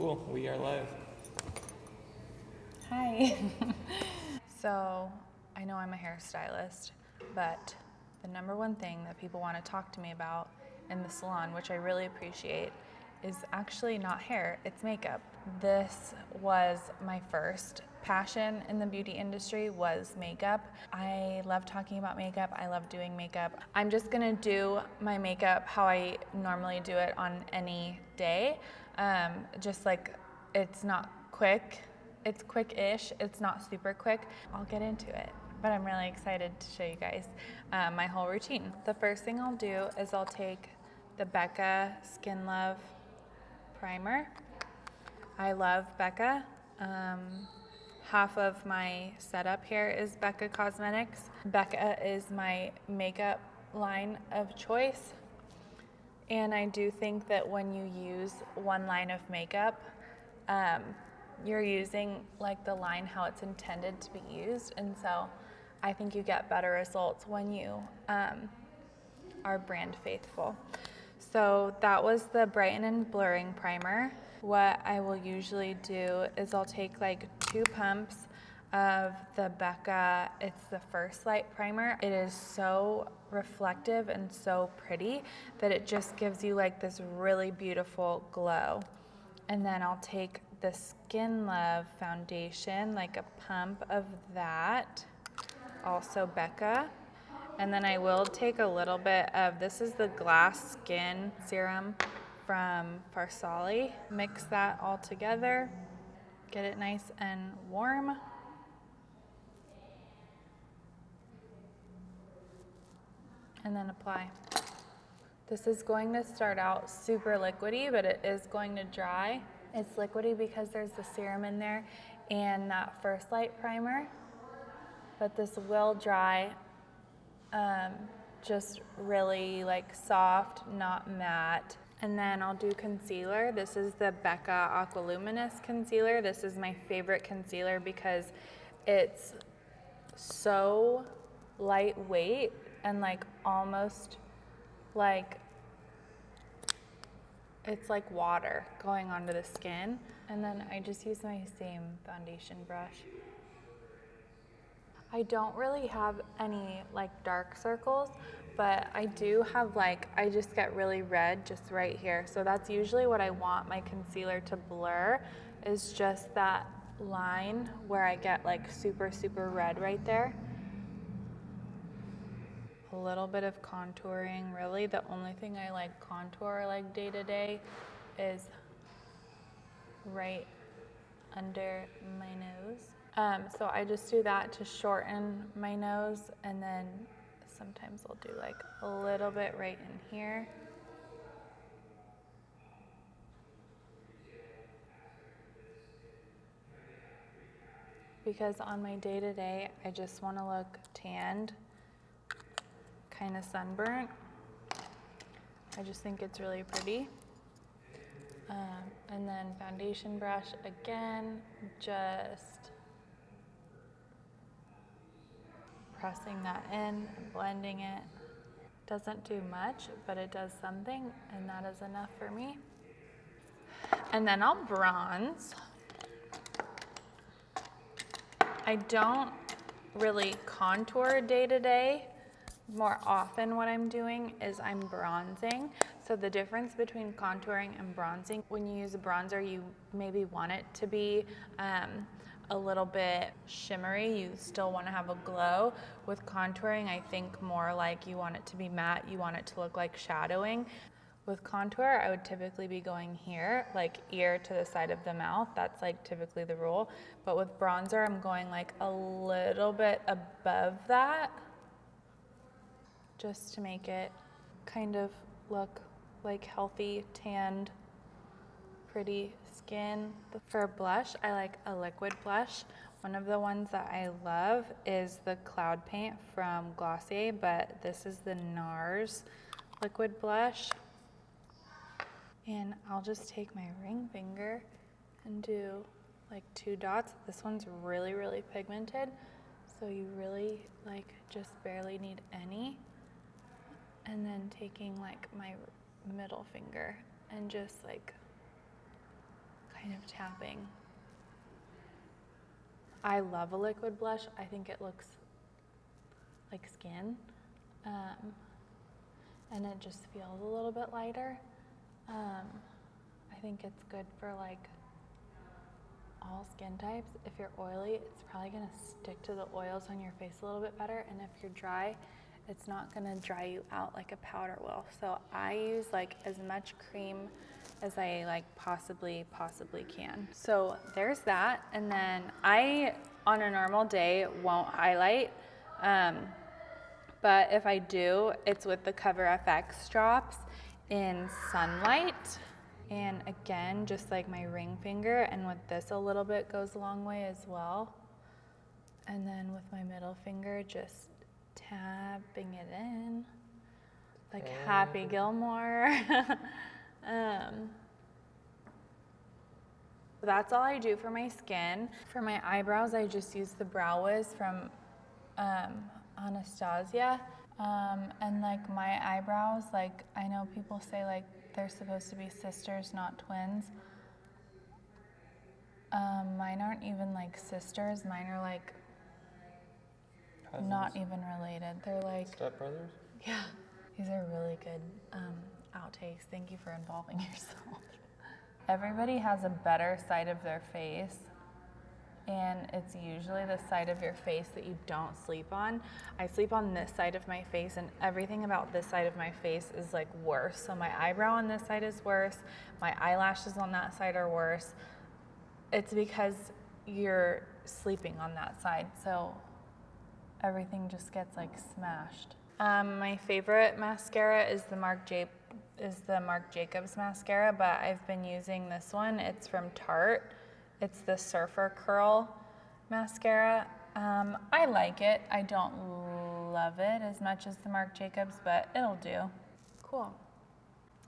Cool, we are live. Hi. So, I know I'm a hairstylist, but the number one thing that people want to talk to me about in the salon, which I really appreciate, is actually not hair, it's makeup. This was my first passion in the beauty industry was makeup. I love talking about makeup. I love doing makeup. I'm just gonna do my makeup how I normally do it on any day. Just like it's not quick. It's quick-ish. It's not super quick. I'll get into it, but I'm really excited to show you guys my whole routine. The first thing I'll do is I'll take the Becca Skin Love primer. I love Becca. Half of my setup here is Becca Cosmetics. Becca is my makeup line of choice. And I do think that when you use one line of makeup, you're using like the line how it's intended to be used. And so I think you get better results when you are brand faithful. So that was the Brighten and Blurring Primer. What I will usually do is I'll take like 2 pumps of the Becca, it's the First Light Primer. It is so reflective and so pretty that it just gives you like this really beautiful glow. And then I'll take the Skin Love foundation, like a pump of that, also Becca. And then I will take a little bit of, this is the Glass Skin Serum from Farsali. Mix that all together, get it nice and warm. And then apply. This is going to start out super liquidy, but it is going to dry. It's liquidy because there's the serum in there and that First Light primer, but this will dry just really like soft, not matte. And then I'll do concealer. This is the Becca Aqualuminous Concealer. This is my favorite concealer because it's so lightweight and like almost like it's like water going onto the skin. And then I just use my same foundation brush. I don't really have any like dark circles, but I do have like, I just get really red just right here. So that's usually what I want my concealer to blur, is just that line where I get like super, super red right there. A little bit of contouring, really. The only thing I like contour like day to day is right under my nose. So I just do that to shorten my nose, and then sometimes I'll do like a little bit right in here. Because on my day-to-day, I just want to look tanned, kind of sunburnt. I just think it's really pretty. And then foundation brush again, just pressing that in, blending it. Doesn't do much, but it does something, and that is enough for me. And then I'll bronze. I don't really contour day to day. More often what I'm doing is I'm bronzing. So the difference between contouring and bronzing, when you use a bronzer, you maybe want it to be a little bit shimmery. You still want to have a glow. With contouring, I think more like you want it to be matte. You want it to look like shadowing. With contour, I would typically be going here, like ear to the side of the mouth. That's like typically the rule. But with bronzer, I'm going like a little bit above that, just to make it kind of look like healthy, tanned, pretty skin. For blush, I like a liquid blush. One of the ones that I love is the Cloud Paint from Glossier, but this is the NARS liquid blush. And I'll just take my ring finger and do like 2 dots. This one's really, really pigmented, so you really like just barely need any. And then taking like my middle finger and just like kind of tapping. I love a liquid blush. I think it looks like skin, and it just feels a little bit lighter. I think it's good for like all skin types. If you're oily, it's probably gonna stick to the oils on your face a little bit better, and if you're dry, it's not gonna dry you out like a powder will. So I use like as much cream as I like possibly can. So there's that, and then I, on a normal day, won't highlight, but if I do, it's with the Cover FX drops in Sunlight. And again, just like my ring finger, and with this a little bit goes a long way as well. And then with my middle finger, just tapping it in, like Happy Gilmore. That's all I do for my skin. For my eyebrows, I just use the Brow Wiz from Anastasia. And like my eyebrows, like I know people say like they're supposed to be sisters, not twins. Mine aren't even like sisters. Mine are like cousins. Not even related. They're like stepbrothers? Yeah. These are really good outtakes. Thank you for involving yourself. Everybody has a better side of their face, and it's usually the side of your face that you don't sleep on. I sleep on this side of my face, and everything about this side of my face is like worse. So my eyebrow on this side is worse. My eyelashes on that side are worse. It's because you're sleeping on that side. So everything just gets like smashed. My favorite mascara is the Marc Jacobs mascara, but I've been using this one. It's from Tarte. It's the Surfer Curl mascara. I like it. I don't love it as much as the Marc Jacobs, but it'll do. Cool.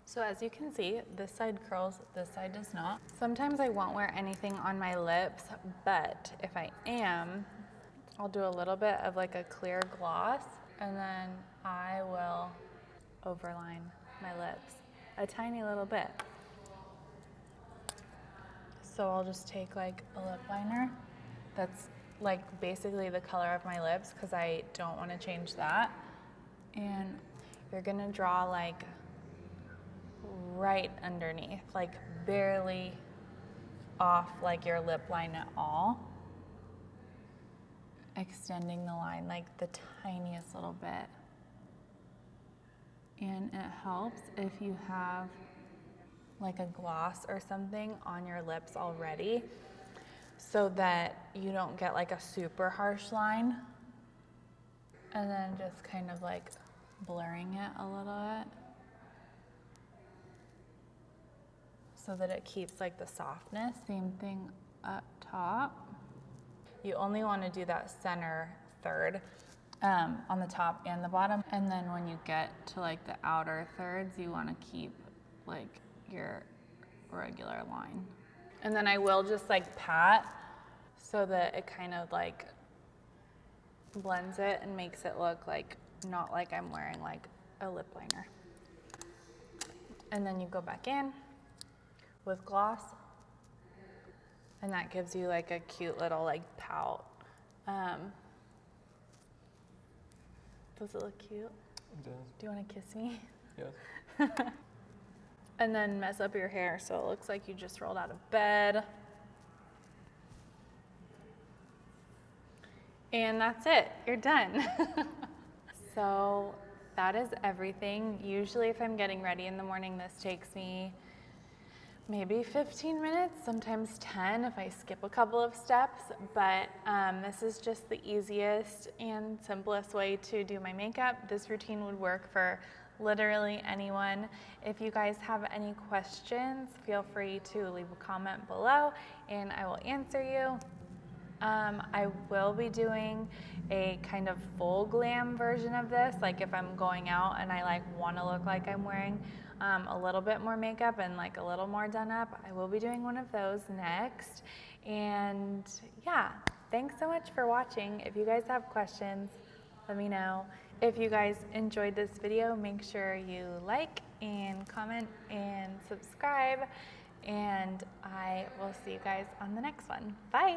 So as you can see, this side curls, this side does not. Sometimes I won't wear anything on my lips, but if I am, I'll do a little bit of like a clear gloss, and then I will overline my lips a tiny little bit. So I'll just take like a lip liner that's like basically the color of my lips, because I don't want to change that. And you're gonna draw like right underneath, like barely off like your lip line at all. Extending the line like the tiniest little bit. And it helps if you have like a gloss or something on your lips already, so that you don't get like a super harsh line. And then just kind of like blurring it a little bit so that it keeps like the softness. Same thing up top. You only want to do that center third on the top and the bottom. And then when you get to like the outer thirds, you want to keep like your regular line. And then I will just like pat so that it kind of like blends it and makes it look like not like I'm wearing like a lip liner. And then you go back in with gloss, and that gives you like a cute little like pout. Does it look cute? It does. Do you want to kiss me? Yes. And then mess up your hair so it looks like you just rolled out of bed. And that's it, you're done. So that is everything. Usually if I'm getting ready in the morning, this takes me maybe 15 minutes, sometimes 10 if I skip a couple of steps, but this is just the easiest and simplest way to do my makeup. This routine would work for literally anyone. If you guys have any questions, feel free to leave a comment below and I will answer you. I will be doing a kind of full glam version of this, like if I'm going out and I like want to look like I'm wearing a little bit more makeup and like a little more done up. I will be doing one of those next. And yeah, thanks so much for watching. If you guys have questions, let me know. If you guys enjoyed this video, make sure you like and comment and subscribe. and I will see you guys on the next one. Bye.